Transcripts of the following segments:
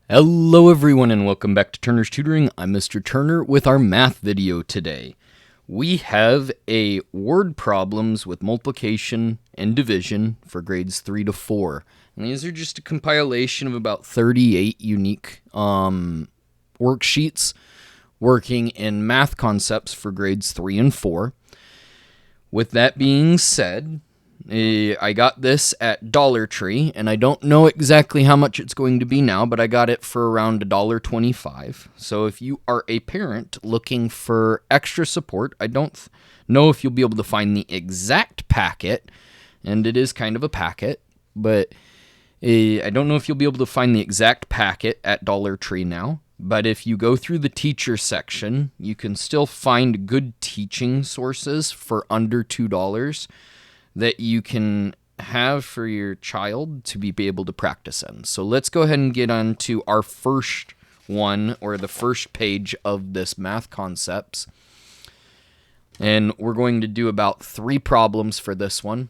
Hello everyone and welcome back to Turner's Tutoring. I'm Mr. Turner with our math video today. We have a word problems with multiplication and division for grades 3 to 4. And these are just a compilation of about 38 unique worksheets working in math concepts for grades 3 and 4. With that being said, I got this at Dollar Tree, and I don't know exactly how much it's going to be now, but I got it for around $1.25. So if you are a parent looking for extra support, I don't know if you'll be able to find the exact packet, and it is kind of a packet, but I don't know if you'll be able to find the exact packet at Dollar Tree now. But if you go through the teacher section, you can still find good teaching sources for under $2 that you can have for your child to be able to practice in. So let's go ahead and get on to our first one, or the first page of this math concepts. And we're going to do about 3 problems for this one,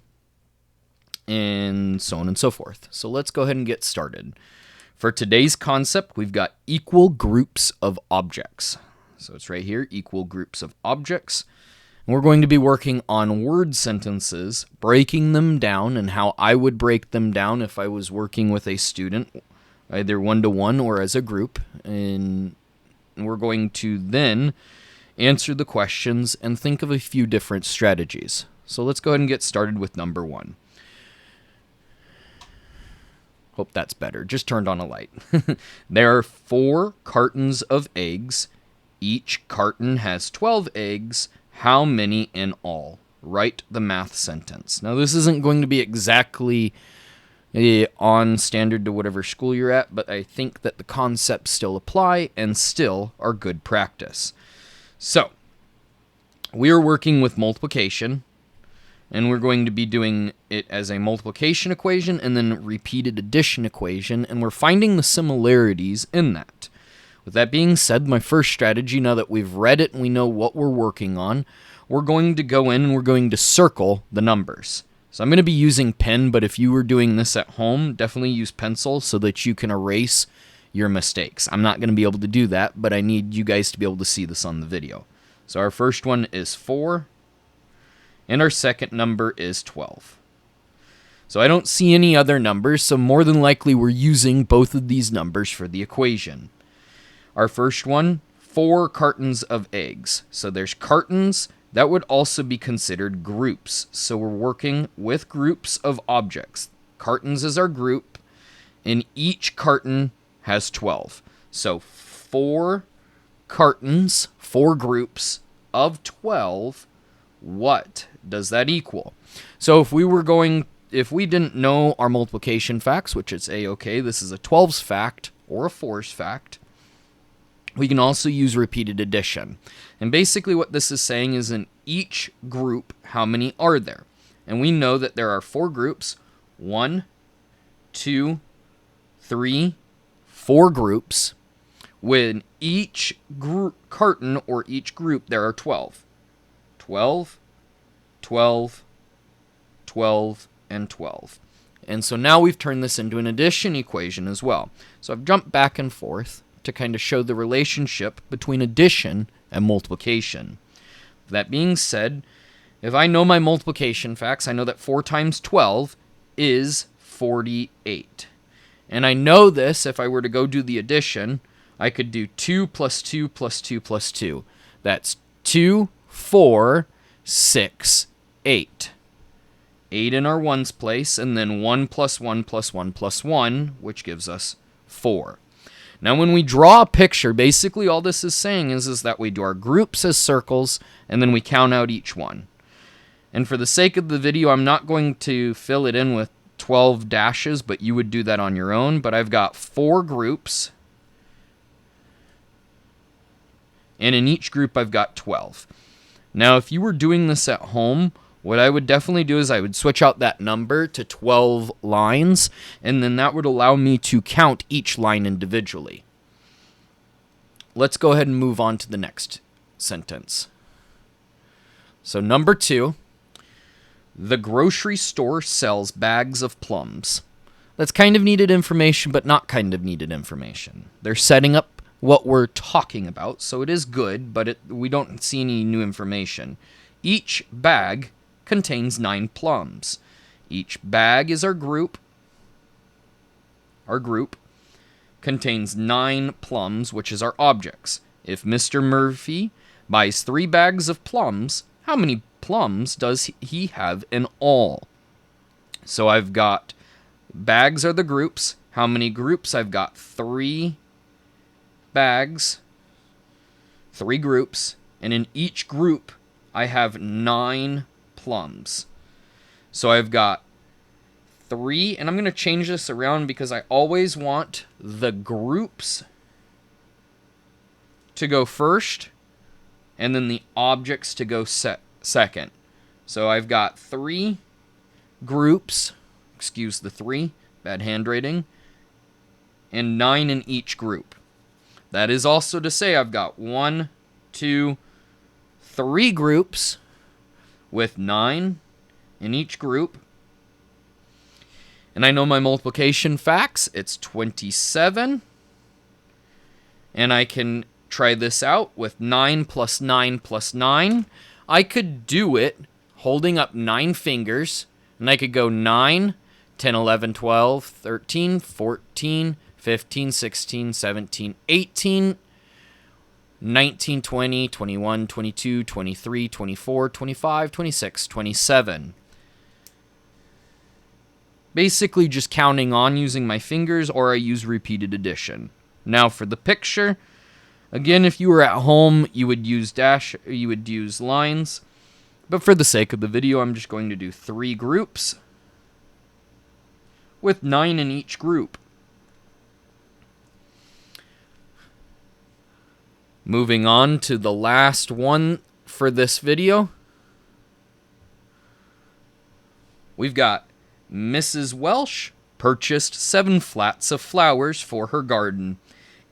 and so on and so forth. So let's go ahead and get started. For today's concept, we've got equal groups of objects. So it's right here, equal groups of objects. And we're going to be working on word sentences, breaking them down, and how I would break them down if I was working with a student, either one-to-one or as a group. And we're going to then answer the questions and think of a few different strategies. So let's go ahead and get started with number 1. Hope that's better. Just turned on a light. There are 4 cartons of eggs. Each carton has 12 eggs. How many in all? Write the math sentence. Now, this isn't going to be exactly on standard to whatever school you're at, but I think that the concepts still apply and still are good practice. So, we are working with multiplication, and we're going to be doing it as a multiplication equation and then repeated addition equation, and we're finding the similarities in that. With that being said, my first strategy, now that we've read it and we know what we're working on, we're going to go in and we're going to circle the numbers. So I'm going to be using pen, but if you were doing this at home, definitely use pencil so that you can erase your mistakes. I'm not going to be able to do that, but I need you guys to be able to see this on the video. So our first one is 4, and our second number is 12. So I don't see any other numbers, so more than likely we're using both of these numbers for the equation. Our first one, 4 cartons of eggs. So there's cartons. That would also be considered groups. So we're working with groups of objects. Cartons is our group, and each carton has 12. So 4 cartons, 4 groups of 12. What does that equal? So if we didn't know our multiplication facts, which it's A-okay, this is a 12's fact or a 4's fact, we can also use repeated addition. And basically what this is saying is in each group, how many are there? And we know that there are 4 groups, 1, 2, 3, 4 groups. With each carton or each group, there are 12. 12, 12, 12, and 12. And so now we've turned this into an addition equation as well. So I've jumped back and forth to kind of show the relationship between addition and multiplication. That being said, if I know my multiplication facts, I know that 4 times 12 is 48. And I know this, if I were to go do the addition, I could do 2 plus 2 plus 2 plus 2. That's 2, 4, 6, 8. 8 in our ones place, and then 1 plus 1 plus 1 plus 1, which gives us 4. Now, when we draw a picture, basically all this is saying is that we do our groups as circles, and then we count out each one. And for the sake of the video, I'm not going to fill it in with 12 dashes, but you would do that on your own. But I've got 4 groups, and in each group I've got 12. Now, if you were doing this at home, what I would definitely do is I would switch out that number to 12 lines, and then that would allow me to count each line individually. Let's go ahead and move on to the next sentence. So number 2, the grocery store sells bags of plums. That's kind of needed information, but not kind of needed information. They're setting up what we're talking about, so it is good, but we don't see any new information. Each bag contains 9 plums. Each bag is our group. Our group contains 9 plums, which is our objects. If Mr. Murphy buys 3 bags of plums, how many plums does he have in all? So I've got bags are the groups. How many groups? I've got 3 bags, 3 groups, and in each group I have 9 plums. So I've got 3, and I'm going to change this around because I always want the groups to go first and then the objects to go second. So I've got 3 groups, excuse the 3, bad handwriting, and 9 in each group. That is also to say I've got 1, 2, 3 groups with 9 in each group. And I know my multiplication facts. It's 27. And I can try this out with 9 plus 9 plus 9. I could do it holding up 9 fingers. And I could go 9, 10, 11, 12, 13, 14, 15, 16, 17, 18, 19, 20, 21, 22, 23, 24, 25, 26, 27. Basically just counting on using my fingers, or I use repeated addition. Now for the picture, again, if you were at home, you would use lines. But for the sake of the video, I'm just going to do 3 groups with 9 in each group. Moving on to the last one for this video. We've got Mrs. Welsh purchased 7 flats of flowers for her garden.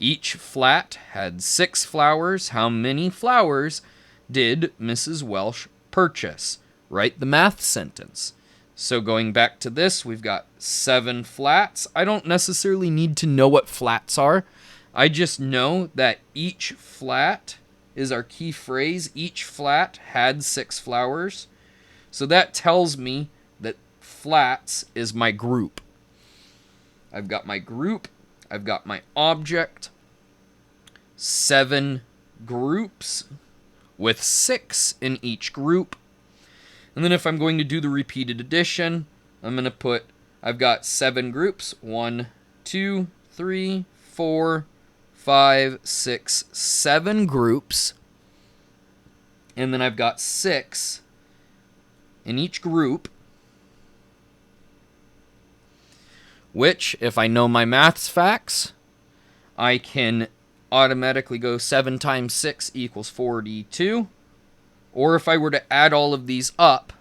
Each flat had 6 flowers. How many flowers did Mrs. Welsh purchase? Write the math sentence. So going back to this, we've got 7 flats. I don't necessarily need to know what flats are. I just know that each flat is our key phrase. Each flat had 6 flowers. So that tells me that flats is my group. I've got my group. I've got my object. 7 groups with 6 in each group. And then if I'm going to do the repeated addition, I'm going to put, I've got 7 groups. 1, 2, 3, 4, 5, 6, 7 groups. And then I've got 6 in each group. Which, if I know my maths facts, I can automatically go 7 times 6 equals 42. Or if I were to add all of these up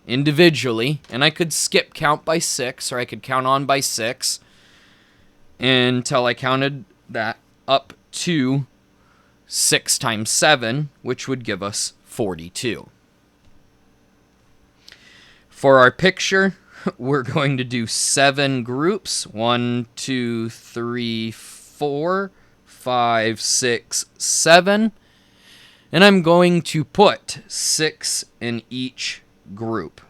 individually, and I could skip count by 6, or I could count on by 6 until I counted that up to 6 times 7, which would give us 42. For our picture, we're going to do 7 groups. 1, 2, 3, 4, 5, 6, 7. And I'm going to put 6 in each group.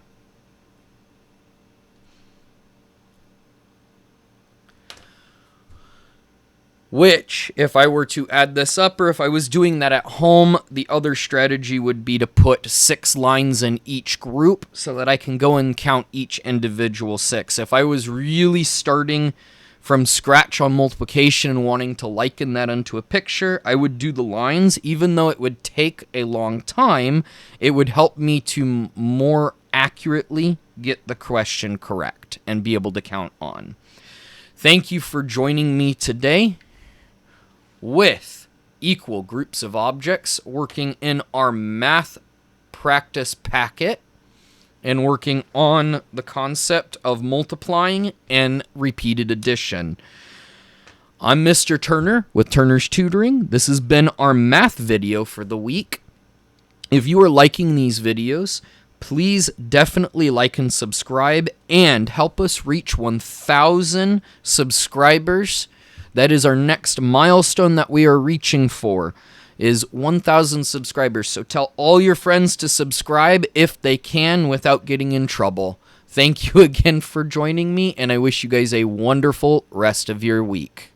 Which, if I were to add this up, or if I was doing that at home, the other strategy would be to put 6 lines in each group so that I can go and count each individual 6. If I was really starting from scratch on multiplication and wanting to liken that into a picture, I would do the lines. Even though it would take a long time, it would help me to more accurately get the question correct and be able to count on. Thank you for joining me today with equal groups of objects, working in our math practice packet and working on the concept of multiplying and repeated addition. I'm Mr. Turner with Turner's Tutoring. This has been our math video for the week. If you are liking these videos, Please definitely like and subscribe and help us reach 1,000 subscribers. That is our next milestone that we are reaching for, is 1,000 subscribers. So tell all your friends to subscribe if they can without getting in trouble. Thank you again for joining me, and I wish you guys a wonderful rest of your week.